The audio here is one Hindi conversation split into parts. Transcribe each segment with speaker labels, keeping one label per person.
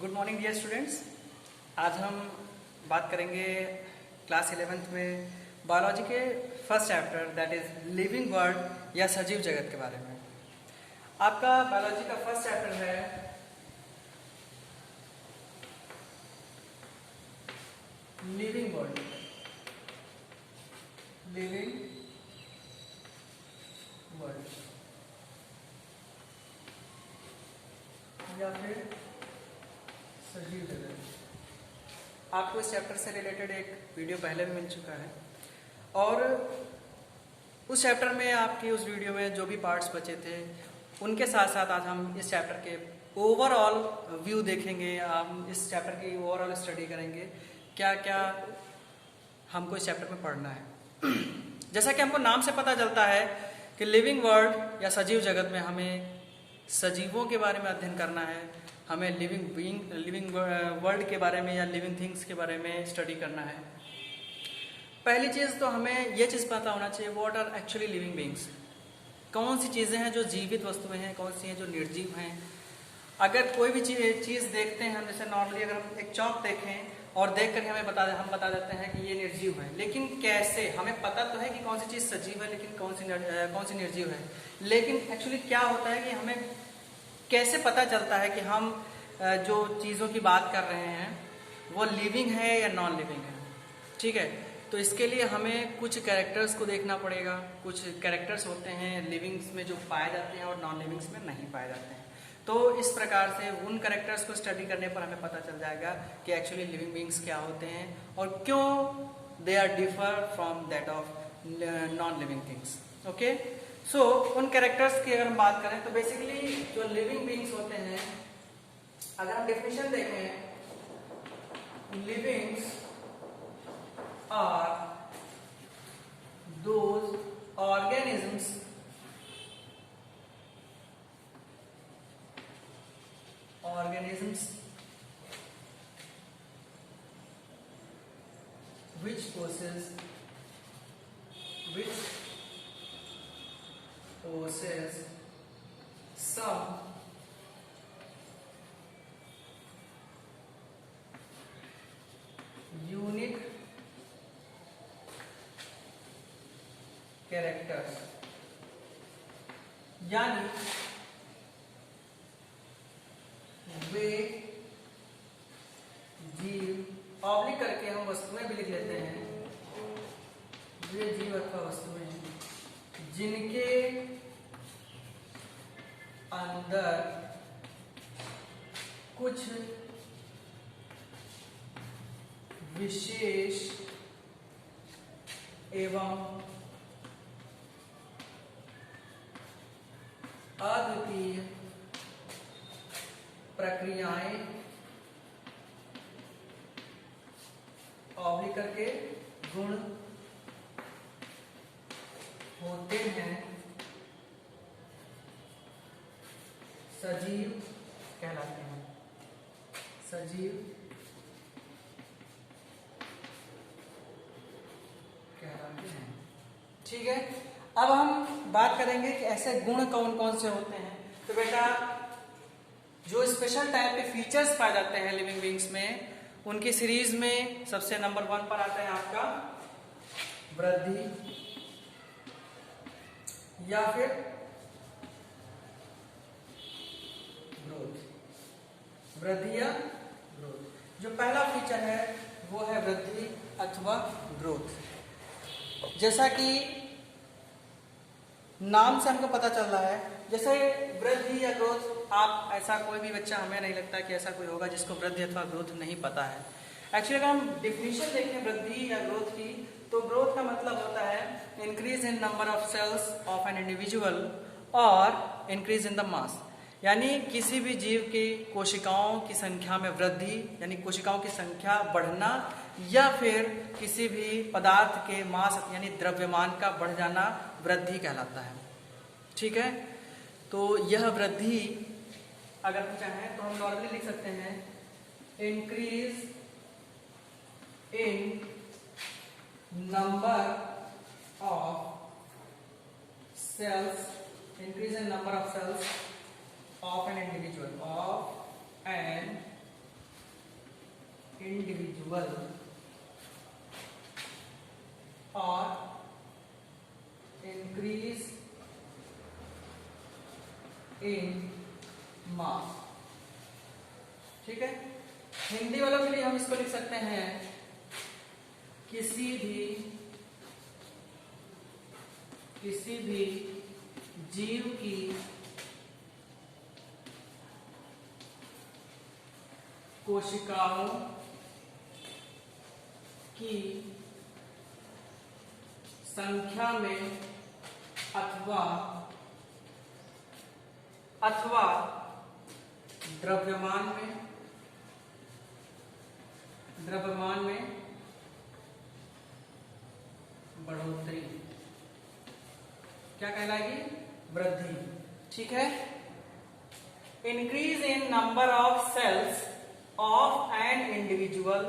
Speaker 1: Good morning dear students. आज हम बात करेंगे क्लास 11th में बायोलॉजी के first chapter that is living world या सजीव जगत के बारे में। आपका बायोलॉजी का फर्स्ट चैप्टर है लिविंग वर्ल्ड, लिविंग वर्ल्ड या फिर सजीव जगत। आपको इस चैप्टर से रिलेटेड एक वीडियो पहले भी मिल चुका है और उस चैप्टर में आपकी उस वीडियो में जो भी पार्ट्स बचे थे उनके साथ साथ आज हम इस चैप्टर के ओवरऑल व्यू देखेंगे। हम इस चैप्टर की ओवरऑल स्टडी करेंगे, क्या क्या हमको इस चैप्टर में पढ़ना है। जैसा कि हमको नाम से पता चलता है कि लिविंग वर्ल्ड या सजीव जगत में हमें सजीवों के बारे में अध्ययन करना है, हमें लिविंग वर्ल्ड के बारे में या लिविंग थिंग्स के बारे में स्टडी करना है। पहली चीज़ तो हमें ये चीज़ पता होना चाहिए what are actually living beings. कौन सी चीज़ें हैं जो जीवित वस्तुएं हैं, कौन सी हैं जो निर्जीव हैं। अगर कोई भी चीज़ देखते हैं हम, जैसे नॉर्मली अगर हम एक चौक देखें और देख कर हम बता देते हैं कि ये निर्जीव है, लेकिन कैसे? हमें पता तो है कि कौन सी चीज़ सजीव है लेकिन कौन सी निर्जीव है, लेकिन एक्चुअली क्या होता है कि हमें कैसे पता चलता है कि हम जो चीज़ों की बात कर रहे हैं वो लिविंग है या नॉन लिविंग है। ठीक है, तो इसके लिए हमें कुछ कैरेक्टर्स को देखना पड़ेगा। कुछ कैरेक्टर्स होते हैं लिविंग्स में जो पाए जाते हैं और नॉन लिविंग्स में नहीं पाए जाते हैं। तो इस प्रकार से उन कैरेक्टर्स को स्टडी करने पर हमें पता चल जाएगा कि एक्चुअली लिविंग बीइंग्स क्या होते हैं और क्यों they are differ from that of non living things. Okay, so उन कैरेक्टर्स की अगर हम बात करें तो बेसिकली जो लिविंग बीइंग्स होते हैं, अगर हम डेफिनेशन देखें, livings are those organisms which possess some unique characters। यानी वे जीव, ऑब्लिक करके हम वस्तुएं भी लिख लेते हैं, वे जीव अथवा वस्तुएं जिनके अंदर कुछ विशेष एवं अद्वितीय प्रक्रियाएं, ऑब्लिक करके गुण होते हैं, सजीव कहलाते हैं। सजीव कहलाते हैं। ठीक है, अब हम बात करेंगे कि ऐसे गुण कौन कौन से होते हैं। तो बेटा, जो स्पेशल टाइप के फीचर्स पाए जाते हैं लिविंग बीइंग्स में, उनकी सीरीज में सबसे नंबर 1 पर आता है आपका वृद्धि या फिर ग्रोथ। वृद्धि या ग्रोथ। जो पहला फीचर है वो है वृद्धि अथवा ग्रोथ। जैसा कि नाम से हमको पता चल रहा है, जैसे वृद्धि या ग्रोथ, आप ऐसा कोई भी बच्चा, हमें नहीं लगता कि ऐसा कोई होगा जिसको वृद्धि अथवा ग्रोथ नहीं पता है। एक्चुअली अगर हम डिफिनेशन देखें वृद्धि या ग्रोथ की, तो ग्रोथ का मतलब होता है increase in number of cells of an individual और इंक्रीज इन द मास। यानी किसी भी जीव की कोशिकाओं की संख्या में वृद्धि, यानी कोशिकाओं की संख्या बढ़ना, या फिर किसी भी पदार्थ के मास यानी द्रव्यमान का बढ़ जाना वृद्धि कहलाता है। ठीक है, तो यह वृद्धि अगर हम चाहें तो हम नॉर्मली लिख सकते हैं increase in number of cells, increase in number of cells of an individual, of an individual और इंक्रीज इन मास। ठीक है, हिंदी वालों के लिए हम इसको लिख सकते हैं किसी भी जीव की कोशिकाओं की संख्या में अथवा द्रव्यमान में बढ़ोतरी क्या कहलाएगी? वृद्धि। ठीक है, increase in number of cells of an individual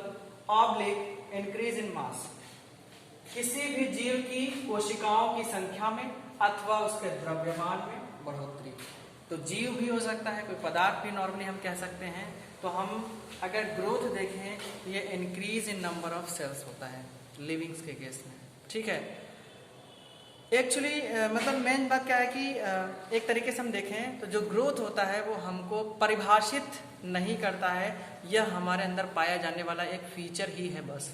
Speaker 1: oblique increase in mass. किसी भी जीव की कोशिकाओं की संख्या में अथवा उसके द्रव्यमान में बढ़ोतरी। तो जीव भी हो सकता है, कोई पदार्थ भी नॉर्मली हम कह सकते हैं। तो हम अगर ग्रोथ देखें तो ये increase in number of cells होता है लिविंग्स के केस में। ठीक है, एक्चुअली मतलब मेन बात क्या है कि एक तरीके से हम देखें तो जो ग्रोथ होता है वो हमको परिभाषित नहीं करता है, यह हमारे अंदर पाया जाने वाला एक फीचर ही है बस।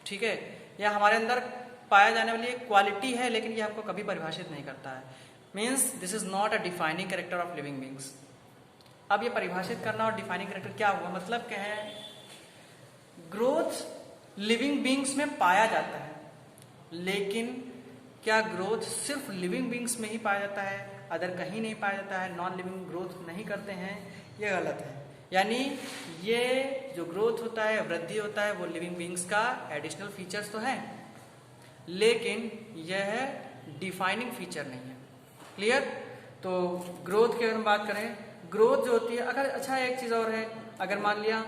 Speaker 1: ठीक है, यह हमारे अंदर पाया जाने वाली एक क्वालिटी है, लेकिन यह हमको कभी परिभाषित नहीं करता है। Means this is not a defining character of living beings. अब ये परिभाषित करना और डिफाइनिंग कैरेक्टर क्या हुआ, मतलब क्या है? ग्रोथ लिविंग बींग्स में पाया जाता है, लेकिन क्या ग्रोथ सिर्फ लिविंग बींग्स में ही पाया जाता है, अदर कहीं नहीं पाया जाता है? नॉन लिविंग ग्रोथ नहीं करते हैं, ये गलत है। यानी ये जो ग्रोथ होता है, वृद्धि होता है, वो लिविंग बींग्स का एडिशनल फीचर्स तो है, लेकिन यह डिफाइनिंग फीचर नहीं है। क्लियर? तो ग्रोथ की अगर हम बात करें, ग्रोथ जो होती है, अगर अच्छा एक चीज और है, अगर मान लिया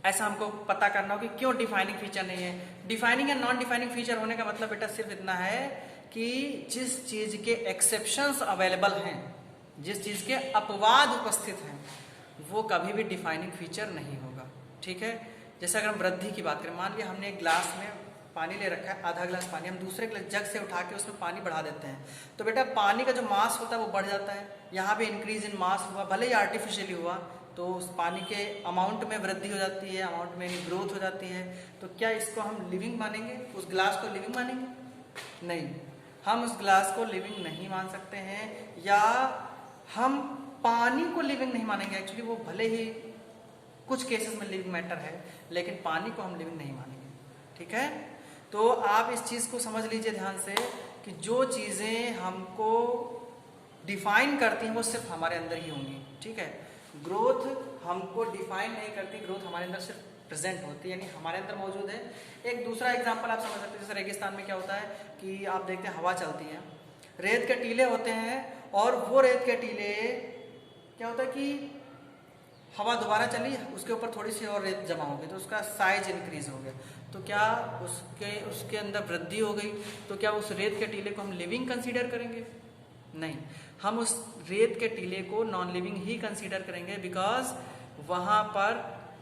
Speaker 1: ऐसा हमको पता करना हो कि क्यों डिफाइनिंग फीचर नहीं है। डिफाइनिंग या नॉन डिफाइनिंग फीचर होने का मतलब बेटा सिर्फ इतना है कि जिस चीज के एक्सेप्शंस अवेलेबल हैं, जिस चीज के अपवाद उपस्थित हैं, वो कभी भी डिफाइनिंग फीचर नहीं होगा। ठीक है, जैसे अगर हम वृद्धि की बात करें, मान लिया हमने एक ग्लास में पानी ले रखा है, आधा ग्लास पानी, हम दूसरे जग से उठा के उसमें पानी बढ़ा देते हैं, तो बेटा पानी का जो मास होता है वो बढ़ जाता है। यहाँ पे इंक्रीज इन मास हुआ, भले ही आर्टिफिशियली हुआ, तो उस पानी के अमाउंट में वृद्धि हो जाती है, अमाउंट में ग्रोथ हो जाती है। तो क्या इसको हम लिविंग मानेंगे? उस ग्लास को लिविंग मानेंगे? नहीं, हम उस ग्लास को लिविंग नहीं मान सकते हैं, या हम पानी को लिविंग नहीं मानेंगे। एक्चुअली वो भले ही कुछ केसेस में लिविंग मैटर है, लेकिन पानी को हम लिविंग नहीं मानेंगे। ठीक है, तो आप इस चीज को समझ लीजिए ध्यान से कि जो चीजें हमको डिफाइन करती हैं वो सिर्फ हमारे अंदर ही होंगी। ठीक है, ग्रोथ हमको डिफाइन नहीं करती, ग्रोथ हमारे अंदर सिर्फ प्रेजेंट होती है, यानी हमारे अंदर मौजूद है। एक दूसरा एग्जांपल आप समझ सकते हैं, जैसे रेगिस्तान में क्या होता है कि आप देखते हैं हवा चलती है, रेत के टीले होते हैं, और वो रेत के टीले क्या होता है कि हवा दोबारा चली, उसके ऊपर थोड़ी सी और रेत जमा हो गई, तो उसका साइज इंक्रीज हो गया, तो क्या उसके अंदर वृद्धि हो गई, तो क्या उस रेत के टीले को हम लिविंग कंसीडर करेंगे? नहीं, हम उस रेत के टीले को नॉन लिविंग ही कंसीडर करेंगे, बिकॉज वहां पर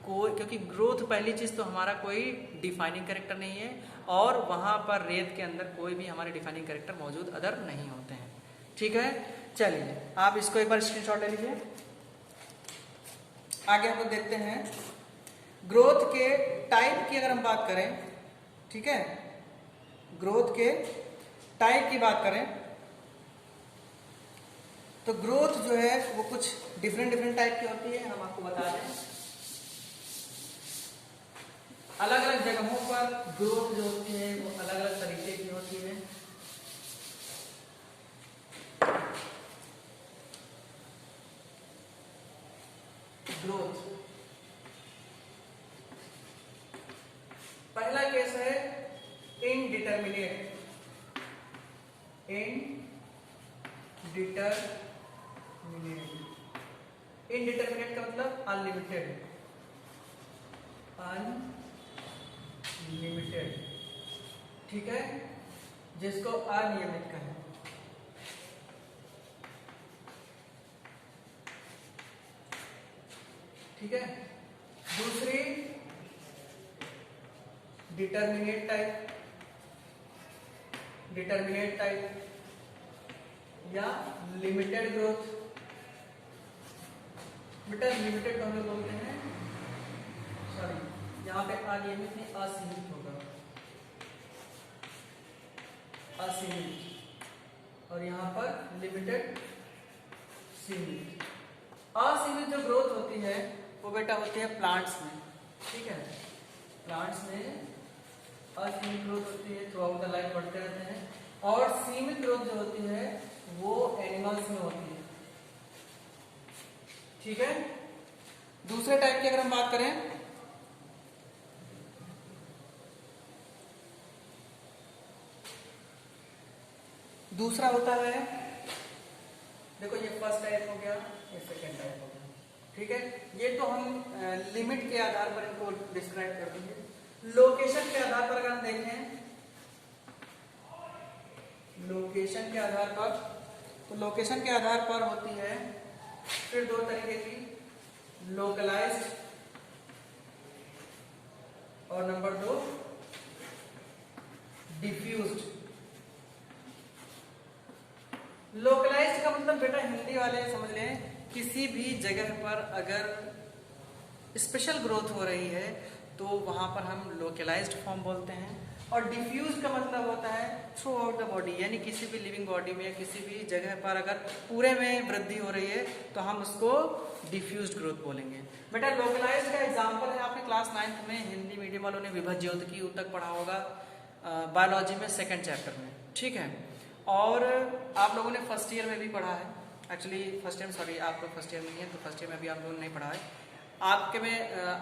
Speaker 1: कोई, क्योंकि ग्रोथ पहली चीज तो हमारा कोई डिफाइनिंग कैरेक्टर नहीं है, और वहां पर रेत के अंदर कोई भी हमारे डिफाइनिंग कैरेक्टर मौजूद अदर नहीं होते हैं। ठीक है, चलिए आप इसको एक बार स्क्रीनशॉट ले लीजिए। आगे हम लोग देखते हैं ग्रोथ के टाइप की अगर हम बात करें। ठीक है, ग्रोथ के टाइप की बात करें तो ग्रोथ जो है वो कुछ डिफरेंट टाइप की होती है। हम आपको बता दें, अलग अलग जगहों पर ग्रोथ जो होती है वो अलग अलग तरीके की होती है। ग्रोथ, पहला केस है इनडिटरमिनेट। इनडिटरमिनेट का मतलब अनलिमिटेड, ठीक है, जिसको अनियमित कहें। ठीक है, दूसरी डिटर्मिनेट टाइप या लिमिटेड ग्रोथ। बेटा लिमिटेड तो हम लोग बोलते हैं, सॉरी यहाँ पे अनियमित नहीं, असीमित होगा, असीमित, और यहाँ पर लिमिटेड सीमित। असीमित जो ग्रोथ होती है वो बेटा होती है प्लांट्स में, ठीक है, प्लांट्स में असीमित ग्रोथ होती है, थ्रू आउट द लाइफ बढ़ते रहते हैं। और सीमित ग्रोथ जो होती है वो एनिमल्स में होती है, ठीक है। दूसरे टाइप की अगर हम बात करें, दूसरा होता है, देखो ये फर्स्ट टाइप हो गया, ये सेकेंड टाइप हो गया, ठीक है। ये तो हम लिमिट के आधार पर इनको डिस्क्राइब कर देंगे। लोकेशन के आधार पर अगर हम देखें, लोकेशन के आधार पर, तो लोकेशन के आधार पर होती है फिर दो तरीके की, लोकलाइज्ड और नंबर 2 डिफ्यूज्ड। लोकलाइज्ड का मतलब बेटा हिंदी वाले समझ लें, किसी भी जगह पर अगर स्पेशल ग्रोथ हो रही है तो वहां पर हम लोकलाइज्ड फॉर्म बोलते हैं। और डिफ्यूज का मतलब होता है थ्रू आउट द बॉडी, यानी किसी भी लिविंग बॉडी में किसी भी जगह पर अगर पूरे में वृद्धि हो रही है तो हम उसको डिफ्यूज्ड ग्रोथ बोलेंगे। बेटा लोकलाइज्ड का एग्जांपल है, आपने क्लास 9th में हिंदी मीडियम वालों ने विभज्योतिकी ऊतक पढ़ा होगा, बायोलॉजी में 2nd चैप्टर में, ठीक है। और आप लोगों ने फर्स्ट ईयर में भी पढ़ा है, एक्चुअली फर्स्ट ईयर, सॉरी आप लोग फर्स्ट ईयर में नहीं है तो फर्स्ट ईयर में भी आप लोगों ने नहीं पढ़ा है। आपके में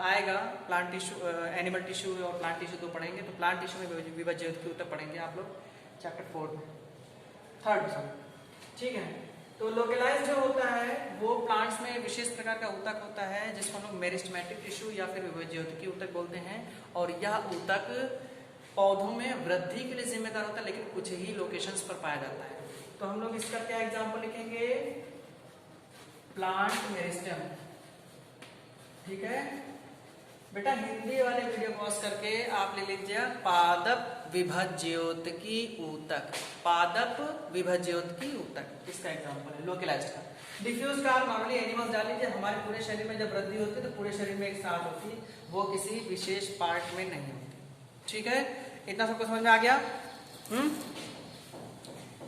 Speaker 1: आएगा प्लांट टिश्यू, एनिमल टिश्यू और प्लांट टिश्यू दो पढ़ेंगे, तो प्लांट टिश्यू में विभज्योतिकी ऊतक पढ़ेंगे आप लोग चैप्टर 4 में, 3rd सॉरी, ठीक है। तो लोकलाइज्ड जो होता है वो प्लांट्स में विशेष प्रकार का ऊतक होता है जिसको हम लोग मेरिस्टेमेटिक टिश्यू या फिर विभज्योतिकी ऊतक बोलते हैं। और यह ऊतक पौधों में वृद्धि के लिए जिम्मेदार होता है, लेकिन कुछ ही लोकेशंस पर पाया जाता है। तो हम लोग इसका क्या एग्जांपल लिखेंगे, प्लांट मेरिस्टेम, ठीक है। बेटा हिंदी वाले वीडियो पॉज करके आप ले लीजिए पादप विभज्योतिकी ऊतक, पादप विभज्योतिकी ऊतक, इसका एग्जांपल है लोकलाइज्ड का। डिफ्यूज का आप नॉर्मली एनिमल्स डाल लीजिए, हमारे पूरे शरीर में जब वृद्धि होती है तो पूरे शरीर में एक साथ होती है, वो किसी विशेष पार्ट में नहीं होती, ठीक है। इतना सबको समझ में आ गया?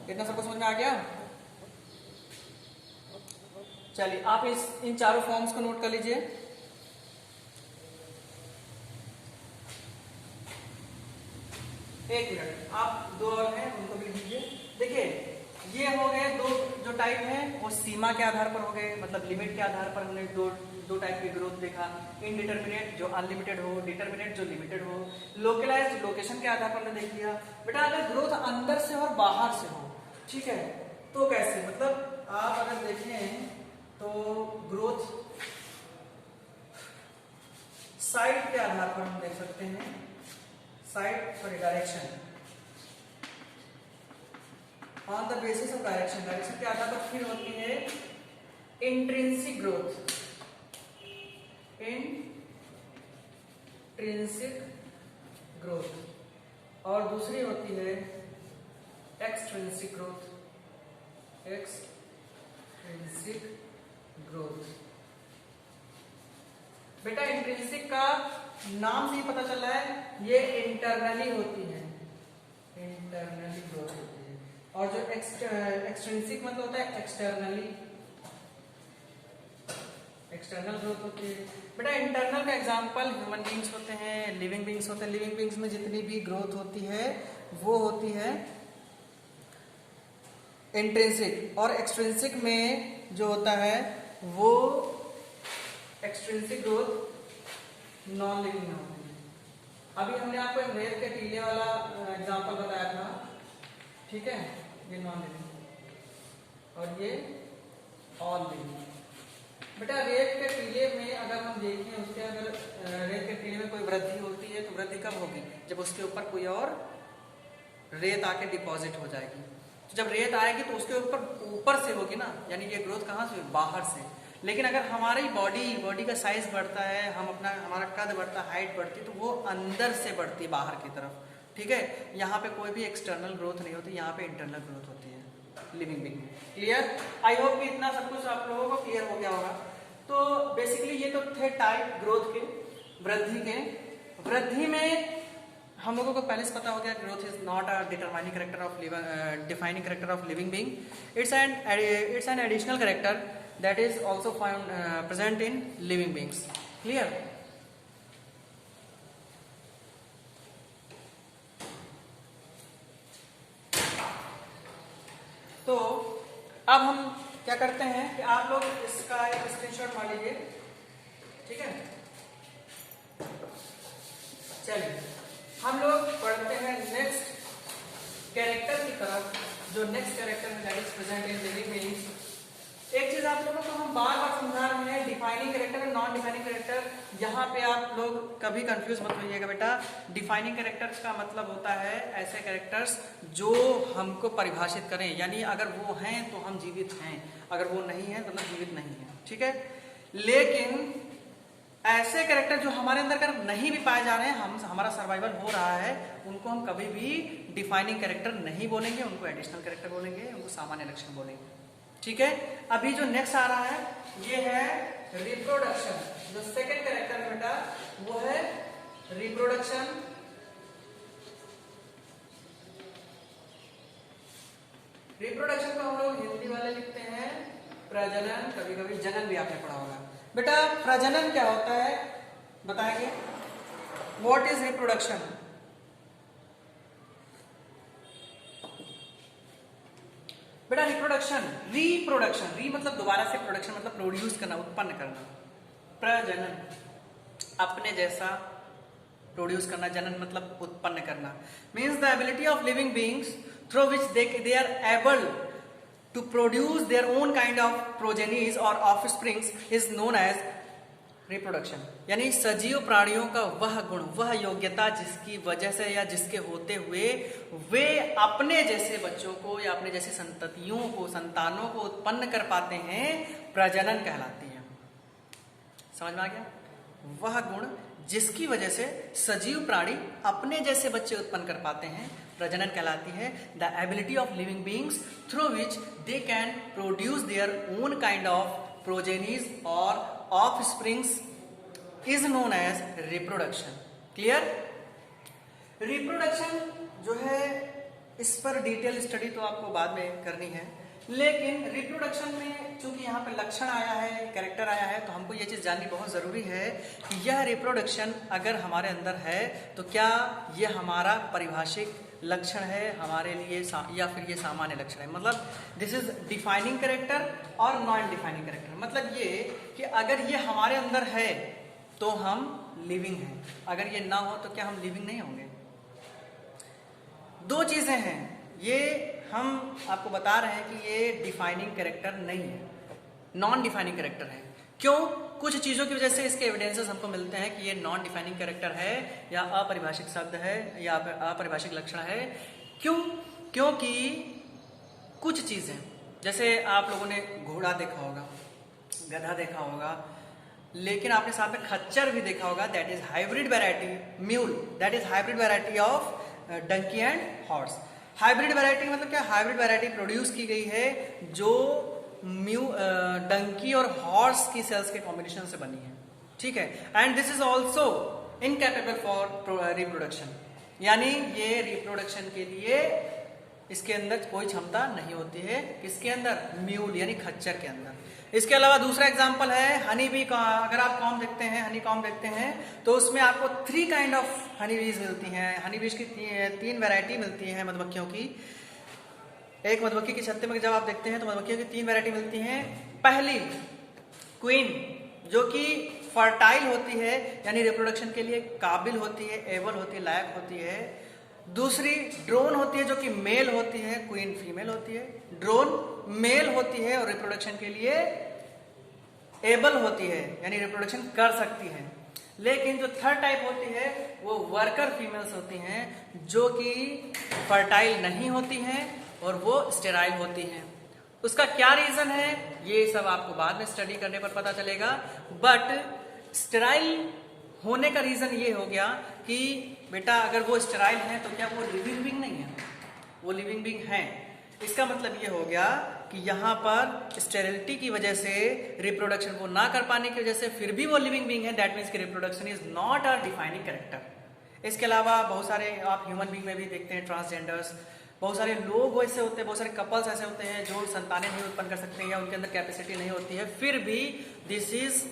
Speaker 1: इतना सबको समझ में आ गया? चलिए आप इन चारों फॉर्म्स को नोट कर लीजिए। एक मिनट, आप दो और हैं उनको भी लीजिए। देखिए ये हो गए दो जो टाइप है, वो सीमा के आधार पर हो गए, मतलब लिमिट के आधार पर हमने दो टाइप की ग्रोथ देखा, इनडिटर्मिनेट जो अनलिमिटेड हो, डिटर्मिनेट जो लिमिटेड हो, लोकलाइज्ड लोकेशन के आधार पर हमने देख लिया। बेटा अगर ग्रोथ अंदर से और बाहर से हो, ठीक है, तो कैसे, मतलब आप अगर देखें तो ग्रोथ साइड के आधार पर हम देख सकते हैं, side sorry direction, on the basis of direction, direction के आधार पर फिर होती है इंट्रिंसिक ग्रोथ, इंट्रिंसिक ग्रोथ, और दूसरी होती है एक्सट्रिंसिक ग्रोथ, एक्सट्रिंसिक ग्रोथ। बेटा इंट्रिंसिक का नाम से ही पता चल रहा है ये इंटरनली होती है, इंटरनली ग्रोथ होती है, और जो एक्सट्रिंसिक मतलब होता है एक्सटर्नली, एक्सटर्नल ग्रोथ होती है। बेटा इंटरनल का एग्जांपल ह्यूमन बींग्स होते हैं, लिविंग बींग्स होते हैं। लिविंग बींग्स में जितनी भी ग्रोथ होती है वो होती है इंट्रिंसिक, और एक्सट्रिंसिक में जो होता है वो एक्सट्रिंसिक ग्रोथ नॉन लिविंग में होती है। अभी हमने आपको एक रेत के टीले वाला एग्जांपल बताया था, ठीक है, ये नॉन लिविंग और ये ऑल लिविंग। बेटा रेत के टीले में अगर हम देखें, उसके अगर रेत के टीले में कोई वृद्धि होती है तो वृद्धि कब होगी, जब उसके ऊपर कोई और रेत आके डिपॉजिट हो जाएगी। तो जब रेत आएगी तो उसके ऊपर से होगी ना, यानी ये ग्रोथ कहाँ से, बाहर से। लेकिन अगर हमारी बॉडी का साइज बढ़ता है, हमारा कद बढ़ता है, हाइट बढ़ती है, तो वो अंदर से बढ़ती है बाहर की तरफ। ठीक है, यहाँ पे कोई भी एक्सटर्नल ग्रोथ नहीं होती, यहाँ पे इंटरनल ग्रोथ होती है living being. Clear? I hope कि इतना सब कुछ आप लोगों को क्लियर हो गया होगा। तो बेसिकली ये तो थे टाइप ग्रोथ के, वृद्धि के। वृद्धि में हम लोगों को पहले से पता हो गया, growth is not a defining character of living being. It's an additional character that is also found present in living beings. Clear? तो अब हम क्या करते हैं कि आप लोग इसका एक स्क्रीनशॉट मार लीजिए। ठीक है, चलिए हम लोग बढ़ते हैं नेक्स्ट कैरेक्टर की तरफ, जो नेक्स्ट कैरेक्टर है that is present in living beings. एक चीज आप लोगों को हम बार बार समझा रहे हैं, डिफाइनिंग कैरेक्टर और नॉन डिफाइनिंग कैरेक्टर। यहाँ पे आप लोग कभी कंफ्यूज मत होइएगा बेटा। डिफाइनिंग कैरेक्टर्स का मतलब होता है ऐसे कैरेक्टर्स जो हमको परिभाषित करें, यानी अगर वो हैं तो हम जीवित हैं, अगर वो नहीं है मतलब जीवित नहीं है। ठीक है, लेकिन ऐसे कैरेक्टर जो हमारे अंदर कर नहीं भी पाए जा रहे हैं, हमारा सर्वाइवल हो रहा है, उनको हम कभी भी डिफाइनिंग कैरेक्टर नहीं बोलेंगे, उनको एडिशनल कैरेक्टर बोलेंगे, उनको सामान्य लक्षण बोलेंगे। ठीक है, अभी जो नेक्स्ट आ रहा है ये है रिप्रोडक्शन। जो सेकंड कैरेक्टर है बेटा वो है रिप्रोडक्शन। रिप्रोडक्शन को हम लोग हिंदी वाले लिखते हैं प्रजनन, कभी कभी जनन भी आपने पढ़ा होगा। बेटा प्रजनन क्या होता है बताएंगे? What is reproduction? बेटा रिप्रोडक्शन री मतलब दोबारा से, प्रोडक्शन मतलब प्रोड्यूस करना, उत्पन्न करना। प्रजनन अपने जैसा प्रोड्यूस करना, जनन मतलब उत्पन्न करना। Means the ability of living beings through which they are able to produce their own kind of progenies or offsprings is known as reproduction। यानी सजीव प्राणियों का वह गुण, वह योग्यता जिसकी वजह से या जिसके होते हुए वे अपने जैसे बच्चों को या अपने जैसे संततियों को, संतानों को उत्पन्न कर पाते हैं, प्रजनन कहलाती है। समझ में आ गया? वह गुण जिसकी वजह से सजीव प्राणी अपने जैसे बच्चे उत्पन्न कर पाते हैं, प्रजनन कहलाती है। The ability of living beings through which they can produce their own kind of progenies और offsprings is known as reproduction. Clear? Reproduction जो है इस पर डिटेल स्टडी तो आपको बाद में करनी है, लेकिन रिप्रोडक्शन में चूंकि यहाँ पे लक्षण आया है, कैरेक्टर आया है, तो हमको ये चीज जाननी बहुत जरूरी है कि यह रिप्रोडक्शन अगर हमारे अंदर है तो क्या यह हमारा परिभाषिक लक्षण है हमारे लिए या फिर ये सामान्य लक्षण है। मतलब दिस इज डिफाइनिंग कैरेक्टर और नॉन डिफाइनिंग कैरेक्टर। मतलब ये कि अगर ये हमारे अंदर है तो हम लिविंग हैं, अगर ये ना हो तो क्या हम लिविंग नहीं होंगे? दो चीजें हैं, ये हम आपको बता रहे हैं कि ये डिफाइनिंग कैरेक्टर नहीं है, नॉन डिफाइनिंग कैरेक्टर है। क्यों? कुछ चीजों की वजह से इसके एविडेंसेस हमको मिलते हैं कि ये नॉन डिफाइनिंग कैरेक्टर है या अपरिभाषिक शब्द है या अपरिभाषिक लक्षण है। क्यों? क्योंकि कुछ चीजें, जैसे आप लोगों ने घोड़ा देखा होगा, गधा देखा होगा, लेकिन आपने साथ में खच्चर भी देखा होगा, that is hybrid variety, mule, that is hybrid variety of donkey and horse. Hybrid variety मतलब क्या? हाइब्रिड वैरायटी प्रोड्यूस की गई है जो डंकी और हॉर्स की सेल्स के कॉम्बिनेशन से बनी है। ठीक है, and this is also incapable for reproduction, यानी ये रिप्रोडक्शन के लिए इसके अंदर कोई क्षमता नहीं होती है। किसके अंदर? म्यूल यानी खच्चर के अंदर। इसके अलावा दूसरा एग्जांपल है हनी बी का। अगर आप कॉम देखते हैं, हनी कॉम देखते हैं, तो उसमें आपको 3 काइंड ऑफ हनी बीज मिलती हैं। हनी बीज की 3 वैरायटी मिलती हैं मधुमक्खियों की। एक मधुमक्खी के छत्ते में जब आप देखते हैं तो मधुमक्खियों की 3 वैरायटी मिलती हैं। पहली क्वीन, जो कि फर्टाइल होती है, यानी रिप्रोडक्शन के लिए काबिल होती है, एबल होती है, लायक होती है। दूसरी ड्रोन होती है जो कि मेल होती है, क्वीन फीमेल होती है। ड्रोन मेल होती है और रिप्रोडक्शन के लिए एबल होती है, यानी रिप्रोडक्शन कर सकती है। लेकिन जो थर्ड टाइप होती है वो वर्कर फीमेल्स होती हैं, जो कि फर्टाइल नहीं होती हैं और वो स्टेराइल होती हैं। उसका क्या रीजन है ये सब आपको बाद में स्टडी करने पर पता चलेगा। बट स्टेराइल होने का रीजन ये हो गया कि बेटा अगर वो स्टेराइल है तो क्या वो लिविंग बीइंग नहीं है? वो लिविंग बीइंग है। इसका मतलब ये हो गया कि यहाँ पर स्टेरिलिटी की वजह से रिप्रोडक्शन वो ना कर पाने की वजह से फिर भी वो लिविंग बीइंग है, दैट मीन्स कि reproduction is not a defining character. इसके अलावा बहुत सारे आप ह्यूमन बीइंग में भी देखते हैं, ट्रांसजेंडर्स, बहुत सारे लोग ऐसे होते हैं, बहुत सारे कपल्स ऐसे होते हैं जो संतानें नहीं उत्पन्न कर सकते हैं या उनके अंदर कैपेसिटी नहीं होती है, फिर भी this is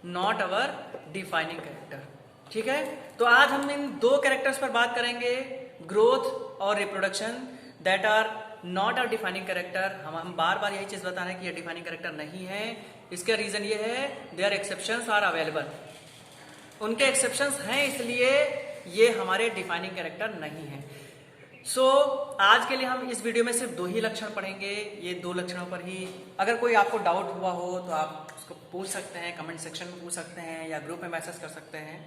Speaker 1: not our defining character. ठीक है, तो आज हम इन दो कैरेक्टर्स पर बात करेंगे, ग्रोथ और reproduction, that are not are defining character. हम बार बार यही चीज बता रहे हैं कि ये डिफाइनिंग कैरेक्टर नहीं है। इसका रीजन ये है देयर एक्सेप्शंस आर अवेलेबल, उनके एक्सेप्शंस हैं इसलिए ये हमारे डिफाइनिंग कैरेक्टर नहीं है। आज के लिए हम इस वीडियो में सिर्फ 2 ही लक्षण पढ़ेंगे, ये 2 लक्षणों पर ही। अगर कोई आपको डाउट हुआ हो तो आप उसको पूछ सकते हैं, कमेंट सेक्शन में पूछ सकते हैं या ग्रुप में मैसेज कर सकते हैं।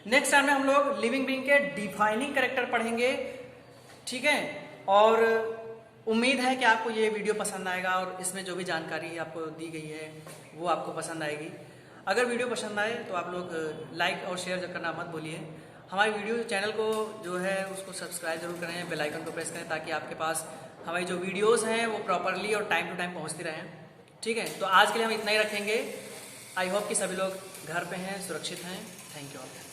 Speaker 1: नेक्स्ट टाइम में हम लोग लिविंग बीइंग के डिफाइनिंग कैरेक्टर पढ़ेंगे। ठीक है, और उम्मीद है कि आपको ये वीडियो पसंद आएगा और इसमें जो भी जानकारी आपको दी गई है वो आपको पसंद आएगी। अगर वीडियो पसंद आए तो आप लोग लाइक और शेयर करना मत भूलिए। हमारी वीडियो चैनल को जो है उसको सब्सक्राइब जरूर करें, बेल आइकन को प्रेस करें ताकि आपके पास हमारी जो वीडियोस हैं वो प्रॉपरली और टाइम टू टाइम पहुंचती रहें। ठीक है, तो आज के लिए हम इतना ही रखेंगे। आई होप कि सभी लोग घर पे हैं, सुरक्षित हैं। Thank you all.